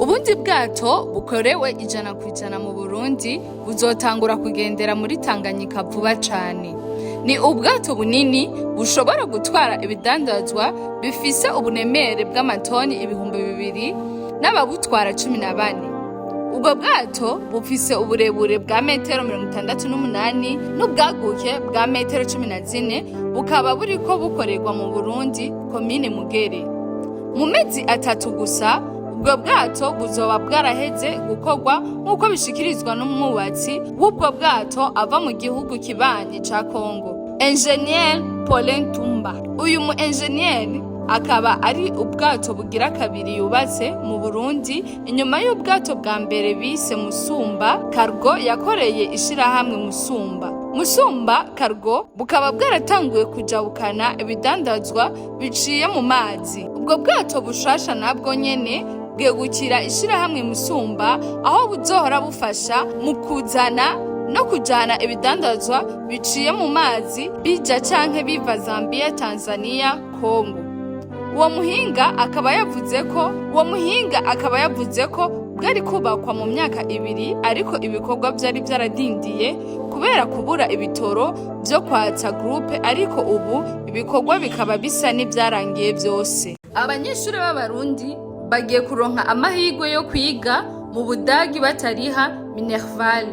Ubundi bwato bukorewe 100% mu Burundi buzotangura kugendera muri Tanganyika vuba cane. Ni ubwato bunini bushobora gutwara ibidandazwa bifise ubunemere bw'amatoni 2000 n'ababutwara 14. Ubwo bwato bufise uburebure bwa metero 68 n'ubwaguke bwa metero 14, bukaba buriko bukorerwa mu Burundi, komine Mugere. Mu mezi 3 gusa ubwo bwato buzoba bwaraheze gukorwa nk'uko bishikirizwa n'umwubatsi w'ubwo bwato ava mu gihugu kibanyi ca Congo, Engineer Paulin Tumba. Uyu mu engineer akaba ari ubwato bugira kabiri yubatse mu Burundi inyuma y'ubwato bwa mbere bise Musumba Cargo yakoreye ishirahamwe Musumba Cargo bukaba bwaratanguye kujabukana ibidandazwa biciye mu mazi. Ubwo bwato bushasha nabwo nyene bwegukira ishirahamwe Musumba, aho buzohora bufasha mu kuzana no kujana ibidandazwa biciye mu mazi bija canke biva Zambia, Tanzania, Congo. Uwo muhinga akaba yavuze ko bwari kubakwa mu myaka 2 ariko ibikorwa vyari vyaradindiye kubera kubura ibitoro vyo kwatsa groupe, ariko ubu ibikorwa bikaba bisa n'ivyarangiye vyose. Abanyeshuri b'Abarundi bagiye kuronka amahirwe yo kwiga mu Budagi batariha Minerval.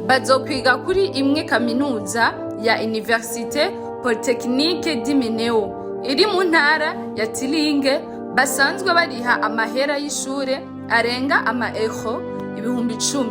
Bazokwiga kuri imwe kaminuza ya Université Polytechnique du Mineo iri mu ntara ya Tilinge, basanzwe bariha amahera y'ishure arenga €10,000.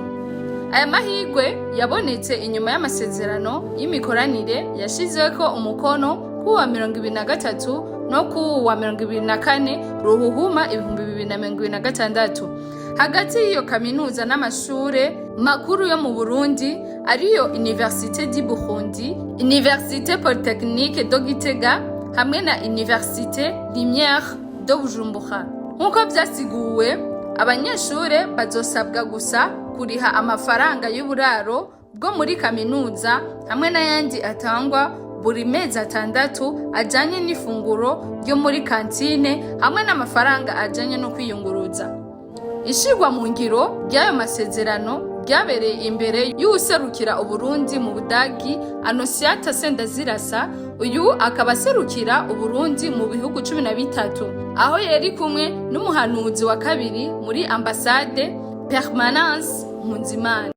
Aya mahirwe yabonetse inyuma y'amasezerano y'imikoranire yashizeko umukono kuwa 2023 no kuwa 2024 Ruhuhuma 2026 hagati y'iyo kaminuza n'amashure makuru yo mu Burundi ariyo Université du Burundi, Université Polytechnique de Gitega hamwe na Université Lumière de Bujumbura. Nkuko vyasiguwe, abanyeshure bazosabwa gusa kuriha amafaranga y'uburaro bwo muri kaminuza hamwe n'ayandi atangwa buri mezi 6 ajanye n'ifunguro ryo muri kantine hamwe n'amafaranga ajanye no kwiyunguruza. Ishirwa mu ngiro ry'ayo masezerano ryabereye imbere y'userukira Uburundi mu Budagi, Anosiata Sendazirasa. Uyu akaba aserukira Uburundi mu bihugu 13, aho yari kumwe n'umuhanuzi wa kabiri muri ambassade Permanence Mpunzimana.